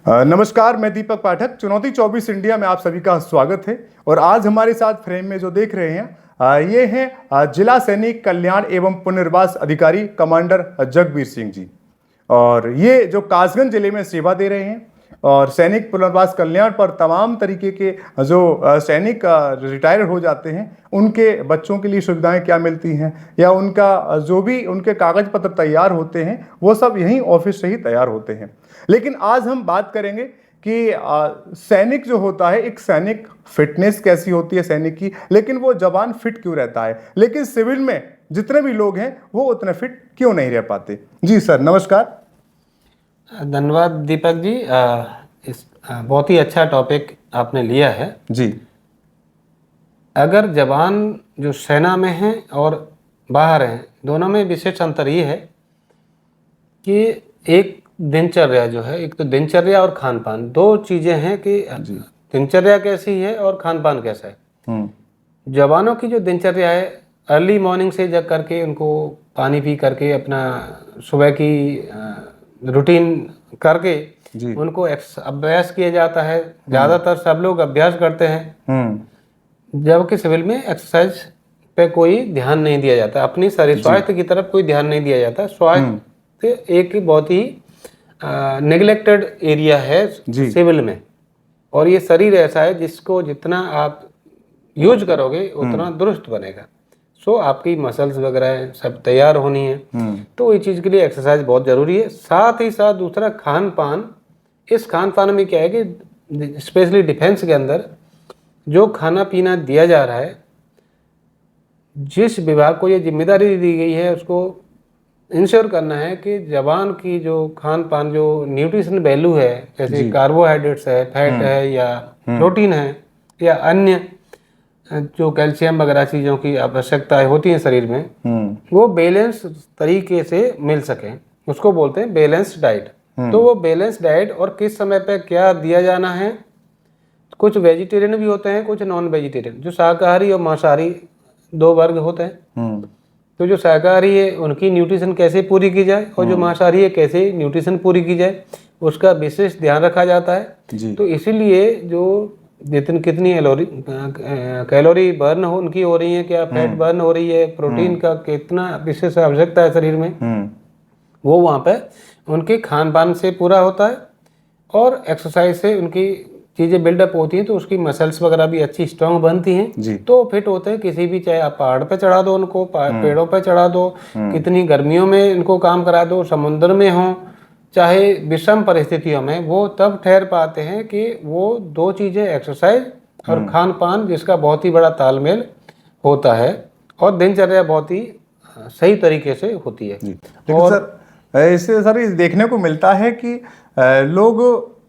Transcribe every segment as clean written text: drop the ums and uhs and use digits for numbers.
नमस्कार, मैं दीपक पाठक। चुनौती 24 इंडिया में आप सभी का स्वागत है। और आज हमारे साथ फ्रेम में जो देख रहे हैं ये हैं जिला सैनिक कल्याण एवं पुनर्वास अधिकारी कमांडर जगबीर सिंह जी। और ये जो कासगंज जिले में सेवा दे रहे हैं और सैनिक पुनर्वास कल्याण पर तमाम तरीके के जो सैनिक रिटायर हो जाते हैं उनके बच्चों के लिए सुविधाएं क्या मिलती हैं या उनका जो भी उनके कागज पत्र तैयार होते हैं वो सब यहीं ऑफिस से ही तैयार होते हैं। लेकिन आज हम बात करेंगे कि सैनिक जो होता है, एक सैनिक फिटनेस कैसी होती है सैनिक की, लेकिन वो जवान फिट क्यों रहता है, लेकिन सिविल में जितने भी लोग हैं वो उतने फिट क्यों नहीं रह पाते। जी सर, नमस्कार। धन्यवाद दीपक जी। इस बहुत ही अच्छा टॉपिक आपने लिया है। जी अगर जवान जो सेना में हैं और बाहर हैं, दोनों में विशेष अंतर ये है कि एक दिनचर्या जो है, एक तो दिनचर्या और खान पान, दो चीज़ें हैं कि दिनचर्या कैसी है और खान पान कैसा है। जवानों की जो दिनचर्या है, अर्ली मॉर्निंग से जग करके उनको पानी पी करके अपना सुबह की रूटीन करके उनको अभ्यास किया जाता है। ज़्यादातर सब लोग अभ्यास करते हैं, जबकि सिविल में एक्सरसाइज पे कोई ध्यान नहीं दिया जाता। अपनी शरीर स्वास्थ्य की तरफ कोई ध्यान नहीं दिया जाता। स्वास्थ्य एक बहुत ही नेग्लेक्टेड एरिया है सिविल में। और ये शरीर ऐसा है जिसको जितना आप यूज करोगे उतना दुरुस्त बनेगा। सो आपकी मसल्स वगैरह सब तैयार होनी है, तो ये चीज़ के लिए एक्सरसाइज बहुत ज़रूरी है। साथ ही साथ दूसरा खान पान। इस खान पान में क्या है कि स्पेशली डिफेंस के अंदर जो खाना पीना दिया जा रहा है, जिस विभाग को ये जिम्मेदारी दी गई है उसको इंश्योर करना है कि जवान की जो खान पान, जो न्यूट्रिशन वैल्यू है, जैसे कार्बोहाइड्रेट्स है, फैट है या प्रोटीन है या अन्य जो कैल्शियम वगैरह चीज़ों की आवश्यकताएं होती हैं शरीर में, वो बैलेंस तरीके से मिल सके, उसको बोलते हैं बैलेंस डाइट। तो वो बैलेंस डाइट और किस समय पे क्या दिया जाना है। कुछ वेजिटेरियन भी होते हैं, कुछ नॉन वेजिटेरियन। जो शाकाहारी और मांसाहारी दो वर्ग होते हैं। तो जो शाकाहारी है उनकी न्यूट्रिशन कैसे पूरी की जाए और जो मांसाहारी है कैसे न्यूट्रिशन पूरी की जाए, उसका विशेष ध्यान रखा जाता है। तो इसीलिए जो कितनी कैलोरी बर्न हो उनकी हो रही है, क्या फैट बर्न हो रही है, प्रोटीन का कितना विशेष आवश्यकता है शरीर में, वो वहाँ पे उनके खान पान से पूरा होता है। और एक्सरसाइज से उनकी चीज़ें बिल्डअप होती हैं, तो उसकी मसल्स वगैरह भी अच्छी स्ट्रांग बनती हैं, तो फिट होते हैं। किसी भी, चाहे आप पहाड़ पे चढ़ा दो उनको, पेड़ों पे चढ़ा दो, कितनी गर्मियों में इनको काम करा दो, समुद्र में हो, चाहे विषम परिस्थितियों में, वो तब ठहर पाते हैं कि वो दो चीज़ें, एक्सरसाइज और खान पान, जिसका बहुत ही बड़ा तालमेल होता है और दिनचर्या बहुत ही सही तरीके से होती है। लेकिन सर इससे सर ये देखने को मिलता है कि लोग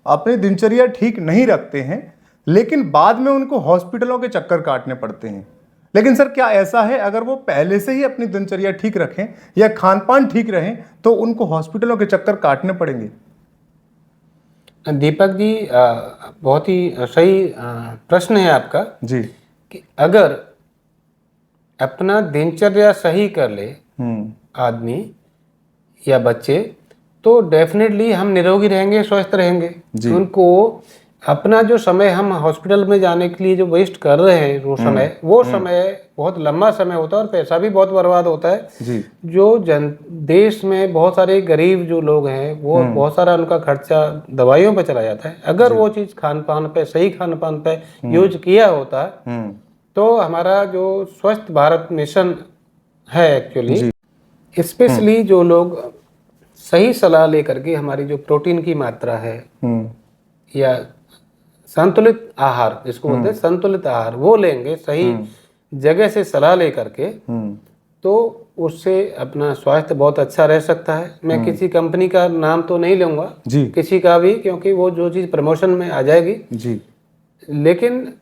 अपनी दिनचर्या ठीक नहीं रखते हैं, लेकिन बाद में उनको हॉस्पिटलों के चक्कर काटने पड़ते हैं। लेकिन सर क्या ऐसा है, अगर वो पहले से ही अपनी दिनचर्या ठीक रखें या खान पान ठीक रहें तो उनको हॉस्पिटलों के चक्कर काटने पड़ेंगे? दीपक जी, बहुत ही सही प्रश्न है आपका जी। कि अगर अपना दिनचर्या सही कर ले आदमी या बच्चे, तो डेफिनेटली हम निरोगी रहेंगे, स्वस्थ रहेंगे। उनको अपना जो समय हम हॉस्पिटल में जाने के लिए जो वेस्ट कर रहे हैं, वो समय बहुत लंबा समय होता है और पैसा भी बहुत बर्बाद होता है। जो देश में बहुत सारे गरीब जो लोग हैं, वो बहुत सारा उनका खर्चा दवाइयों पे चला जाता है। अगर वो चीज़ खान पान पे, सही खान पान पे यूज किया होता तो हमारा जो स्वस्थ भारत मिशन है, एक्चुअली स्पेशली जो लोग सही सलाह लेकर के हमारी जो प्रोटीन की मात्रा है या संतुलित आहार, जिसको बोलते हैं संतुलित आहार, वो लेंगे सही जगह से सलाह लेकर के, तो उससे अपना स्वास्थ्य बहुत अच्छा रह सकता है। मैं किसी कंपनी का नाम तो नहीं लूंगा किसी का भी, क्योंकि वो जो चीज़ प्रमोशन में आ जाएगी, लेकिन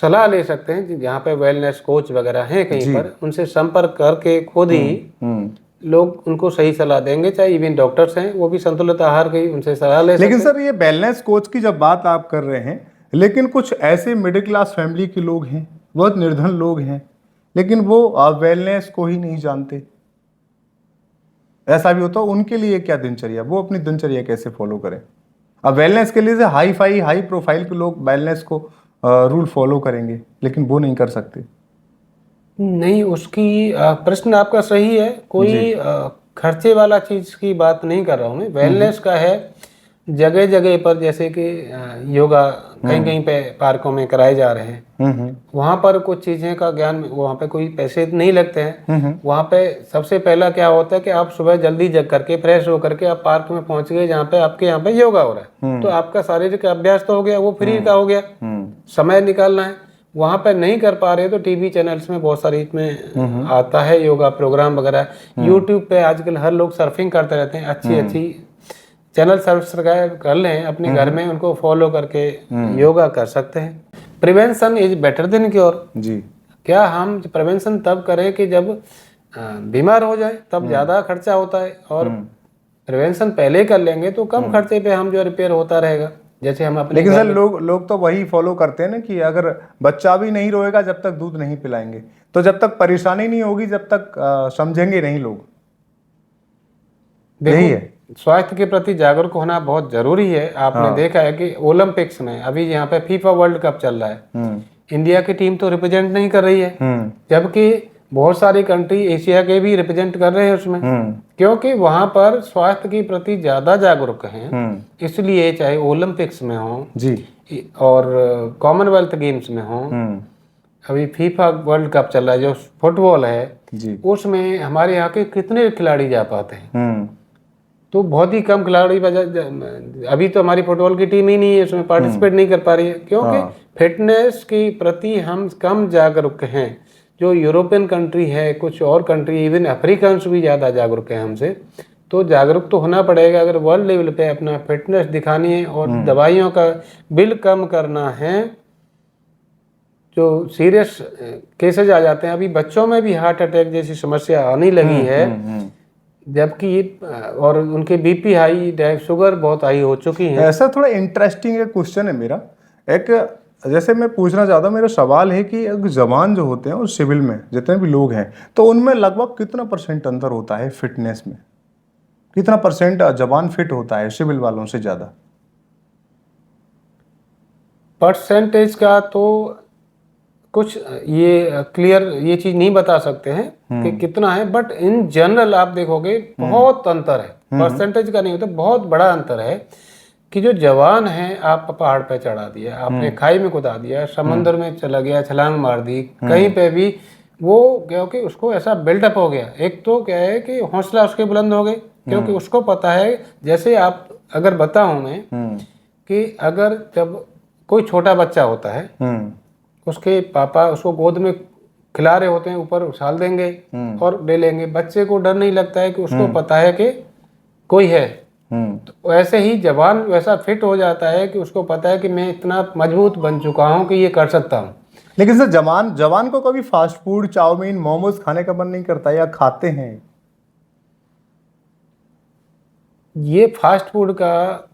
सलाह ले सकते हैं जहाँ पे वेलनेस कोच वगैरह हैं कहीं पर, उनसे संपर्क करके खुद ही लोग उनको सही सलाह देंगे। चाहे इवन डॉक्टर्स हैं, वो भी संतुलित आहार की उनसे सलाह ले सकते हैं। लेकिन सर ये वेलनेस कोच की जब बात आप कर रहे हैं, लेकिन कुछ ऐसे मिडिल क्लास फैमिली के लोग हैं, बहुत निर्धन लोग हैं, लेकिन वो वेलनेस को ही नहीं जानते। ऐसा भी होता है, उनके लिए क्या दिनचर्या, वो अपनी दिनचर्या कैसे फॉलो करें? अब वेलनेस के लिए से हाई प्रोफाइल के लोग वेलनेस को रूल फॉलो करेंगे, लेकिन वो नहीं कर सकते। नहीं, उसकी प्रश्न आपका सही है, कोई खर्चे वाला चीज की बात नहीं कर रहा हूँ मैं। वेलनेस का है जगह जगह पर, जैसे कि योगा कहीं कहीं पे पार्कों में कराए जा रहे हैं, वहाँ पर कुछ चीज़ें का ज्ञान, वहाँ पे कोई पैसे नहीं लगते हैं। वहाँ पे सबसे पहला क्या होता है कि आप सुबह जल्दी जग करके फ्रेश हो करके आप पार्क में पहुँच गए जहाँ पे आपके यहाँ पे योगा हो रहा है, तो आपका शारीरिक अभ्यास तो हो गया, वो फ्री का हो गया। समय निकालना है, वहाँ पे नहीं कर पा रहे तो टीवी चैनल्स में बहुत सारी इसमें आता है योगा प्रोग्राम वगैरह। यूट्यूब पे आजकल हर लोग सर्फिंग करते रहते हैं, अच्छी अच्छी चैनल सब्सक्राइब कर लें अपने घर में, उनको फॉलो करके योगा कर सकते हैं। Prevention is better than cure. जी। क्या हम प्रिवेंशन तब करें कि जब बीमार हो जाए, तब ज़्यादा खर्चा होता है, और प्रिवेंशन पहले कर लेंगे तो कम खर्चे पे हम जो रिपेयर होता रहेगा। जैसे हम अपने लेकिन सर लोग तो वही फॉलो करते हैं ना कि अगर बच्चा भी नहीं रोएगा जब तक दूध नहीं पिलाएंगे, तो जब तक परेशानी नहीं होगी जब तक समझेंगे नहीं लोग। यही है, स्वास्थ्य के प्रति जागरूक होना बहुत जरूरी है। आपने देखा है कि ओलंपिक्स में अभी यहाँ पे फीफा वर्ल्ड कप चल रहा है, इंडिया की टीम तो रिप्रेजेंट नहीं कर रही है, जबकि बहुत सारी कंट्री एशिया के भी रिप्रेजेंट कर रहे हैं उसमें, क्योंकि वहां पर स्वास्थ्य के प्रति ज्यादा जागरूक हैं। इसलिए चाहे ओलंपिक्स में हो जी, और कॉमनवेल्थ गेम्स में हो, अभी फीफा वर्ल्ड कप चल रहा है जो फुटबॉल है जी, उसमें हमारे यहाँ के कितने खिलाड़ी जा पाते हैं, तो बहुत ही कम खिलाड़ी अभी तो हमारी फुटबॉल की टीम ही नहीं है उसमें पार्टिसिपेट नहीं कर पा रही है, क्योंकि फिटनेस के प्रति हम कम जागरूक हैं। जो यूरोपियन कंट्री है, कुछ और कंट्री, इवन अफ्रीकन्स भी ज़्यादा जागरूक हैं हमसे, तो जागरूक तो होना पड़ेगा अगर वर्ल्ड लेवल पे अपना फिटनेस दिखानी है और दवाइयों का बिल कम करना है। जो सीरियस केसेज आ जाते हैं, अभी बच्चों में भी हार्ट अटैक जैसी समस्या आने लगी है, जबकि और उनके बीपी हाई, शुगर बहुत हाई हो चुकी है। ऐसा थोड़ा इंटरेस्टिंग एक क्वेश्चन है मेरा, एक जैसे मैं पूछना चाहता हूँ, मेरा सवाल है कि जवान जो होते हैं और सिविल में जितने भी लोग हैं, तो उनमें लगभग कितना % अंतर होता है फिटनेस में? कितना % जवान फिट होता है सिविल वालों से ज़्यादा? परसेंटेज का तो कुछ ये क्लियर ये चीज नहीं बता सकते हैं कि कितना है, बट इन जनरल आप देखोगे बहुत अंतर है। परसेंटेज का नहीं होता, बहुत बड़ा अंतर है कि जो जवान है, आप पहाड़ पे चढ़ा दिया, आपने खाई में कूदा दिया, समुद्र में चला गया, छलांग मार दी, कहीं पे भी वो, क्योंकि उसको ऐसा बिल्डअप हो गया। एक तो क्या है कि हौसला उसके बुलंद हो गए, क्योंकि उसको पता है, जैसे आप अगर बताऊं मैं कि अगर जब कोई छोटा बच्चा होता है, उसके पापा उसको गोद में खिला रहे होते हैं, ऊपर उछाल देंगे और ले लेंगे, बच्चे को डर नहीं लगता है कि उसको पता है कि कोई है। तो ऐसे ही जवान वैसा फिट हो जाता है कि उसको पता है कि मैं इतना मजबूत बन चुका हूं कि ये कर सकता हूं। लेकिन सर जवान को कभी फास्ट फूड, चाउमीन, मोमोज खाने का मन नहीं करता या खाते हैं? ये फास्ट फूड का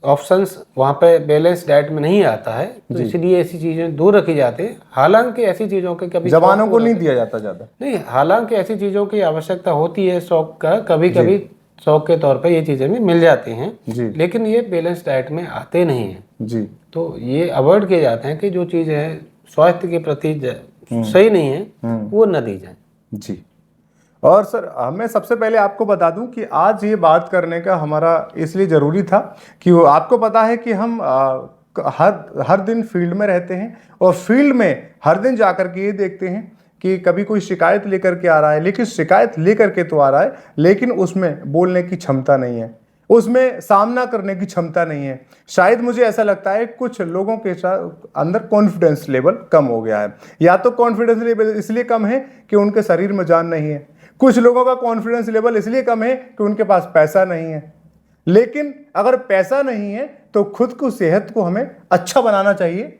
ऑप्शंस वहाँ पे बैलेंस डाइट में नहीं आता है, तो इसलिए ऐसी चीज़ें दूर रखी जाती है। हालांकि ऐसी चीज़ों के कभी जवानों को नहीं दिया जाता ज़्यादा, नहीं, हालांकि ऐसी चीज़ों की आवश्यकता होती है, शौक का, कभी कभी शौक के तौर पे ये चीज़ें भी मिल जाती हैं, लेकिन ये बैलेंस डाइट में आते नहीं हैं जी। तो ये अवॉइड किए जाते हैं कि जो चीज़ है स्वास्थ्य के प्रति सही नहीं है वो न दी जाए जी। और सर मैं सबसे पहले आपको बता दूं कि आज ये बात करने का हमारा इसलिए ज़रूरी था कि वो आपको पता है कि हम हर दिन फील्ड में रहते हैं, और फील्ड में हर दिन जाकर के ये देखते हैं कि कभी कोई शिकायत लेकर के आ रहा है, लेकिन शिकायत लेकर के तो आ रहा है, लेकिन उसमें बोलने की क्षमता नहीं है, उसमें सामना करने की क्षमता नहीं है। शायद मुझे ऐसा लगता है कुछ लोगों के साथ अंदर कॉन्फिडेंस लेवल कम हो गया है, या तो कॉन्फिडेंस लेवल इसलिए कम है कि उनके शरीर में जान नहीं है, कुछ लोगों का कॉन्फिडेंस लेवल इसलिए कम है कि उनके पास पैसा नहीं है। लेकिन अगर पैसा नहीं है तो खुद को, सेहत को हमें अच्छा बनाना चाहिए,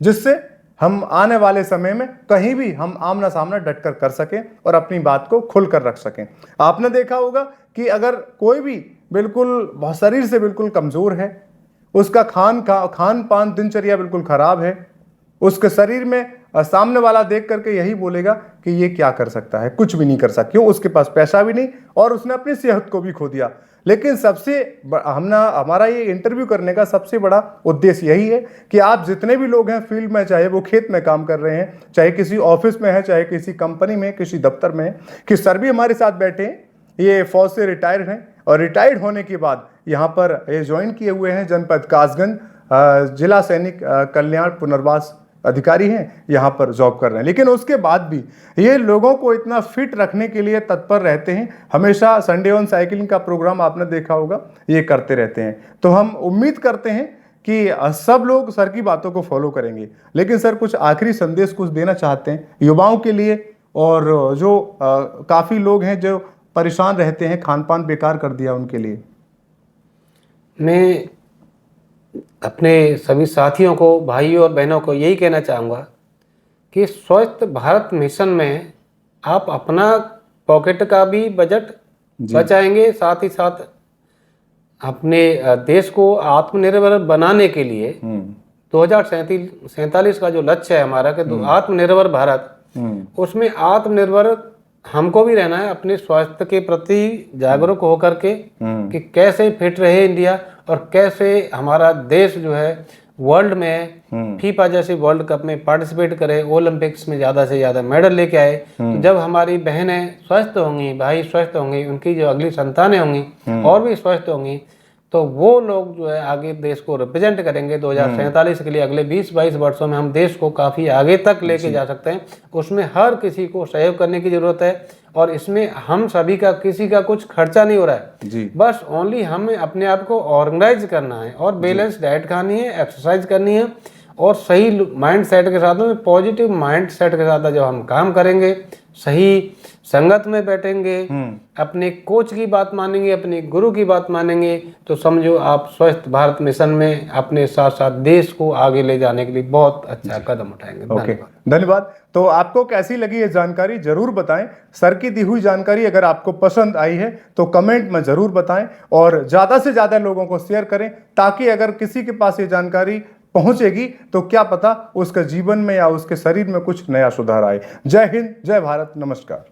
जिससे हम आने वाले समय में कहीं भी हम आमना सामना डटकर कर सकें और अपनी बात को खुलकर रख सकें। आपने देखा होगा कि अगर कोई भी बिल्कुल शरीर से बिल्कुल कमज़ोर है, उसका खान पान दिनचर्या बिल्कुल ख़राब है, उसके शरीर में सामने वाला देख करके यही बोलेगा कि ये क्या कर सकता है, कुछ भी नहीं कर सकता। क्यों? उसके पास पैसा भी नहीं और उसने अपनी सेहत को भी खो दिया। लेकिन हमारा ये इंटरव्यू करने का सबसे बड़ा उद्देश्य यही है कि आप जितने भी लोग हैं फील्ड में, चाहे वो खेत में काम कर रहे हैं, चाहे किसी ऑफिस में है, चाहे किसी कंपनी में, किसी दफ्तर में है, कि सर भी हमारे साथ बैठे हैं, ये फौज से रिटायर्ड हैं और रिटायर्ड होने के बाद यहाँ पर ये ज्वाइन किए हुए हैं जनपद कासगंज, जिला सैनिक कल्याण पुनर्वास अधिकारी हैं, यहाँ पर जॉब कर रहे हैं। लेकिन उसके बाद भी ये लोगों को इतना फिट रखने के लिए तत्पर रहते हैं। हमेशा संडे ऑन साइकिलिंग का प्रोग्राम आपने देखा होगा, ये करते रहते हैं। तो हम उम्मीद करते हैं कि सब लोग सर की बातों को फॉलो करेंगे। लेकिन सर, कुछ आखिरी संदेश कुछ देना चाहते हैं युवाओं के लिए, और जो काफ़ी लोग हैं जो परेशान रहते हैं, खान पान बेकार कर दिया उनके लिए? मैं अपने सभी साथियों को, भाइयों और बहनों को यही कहना चाहूँगा कि स्वस्थ भारत मिशन में आप अपना पॉकेट का भी बजट बचाएंगे, साथ ही साथ अपने देश को आत्मनिर्भर बनाने के लिए 2047 का जो लक्ष्य है हमारा कि आत्मनिर्भर भारत, उसमें आत्मनिर्भर हमको भी रहना है। अपने स्वास्थ्य के प्रति जागरूक होकर के कि कैसे फिट रहे इंडिया और कैसे हमारा देश जो है वर्ल्ड में फीफा जैसे वर्ल्ड कप में पार्टिसिपेट करे, ओलंपिक्स में ज़्यादा से ज़्यादा मेडल लेके आए। तो जब हमारी बहनें स्वस्थ होंगी, भाई स्वस्थ होंगे, उनकी जो अगली संतानें होंगी और भी स्वस्थ होंगी, तो वो लोग जो है आगे देश को रिप्रेजेंट करेंगे। 2047 के लिए अगले 20-22 वर्षों में हम देश को काफ़ी आगे तक लेके जा सकते हैं। उसमें हर किसी को सहयोग करने की ज़रूरत है और इसमें हम सभी का, किसी का कुछ खर्चा नहीं हो रहा है जी। बस ओनली हमें अपने आप को ऑर्गेनाइज करना है और बैलेंस डाइट खानी है, एक्सरसाइज करनी है और सही माइंड सेट के साथ में, पॉजिटिव माइंड सेट के साथ जब हम काम करेंगे, सही संगत में बैठेंगे, अपने कोच की बात मानेंगे, अपने गुरु की बात मानेंगे, तो समझो आप स्वस्थ भारत मिशन में अपने साथ साथ देश को आगे ले जाने के लिए बहुत अच्छा कदम उठाएंगे। धन्यवाद। तो आपको कैसी लगी ये जानकारी जरूर बताएं। सर की दी हुई जानकारी अगर आपको पसंद आई है तो कमेंट में जरूर बताएं और ज़्यादा से ज़्यादा लोगों को शेयर करें, ताकि अगर किसी के पास ये जानकारी पहुंचेगी तो क्या पता उसके जीवन में या उसके शरीर में कुछ नया सुधार आए। जय हिंद, जय भारत, नमस्कार।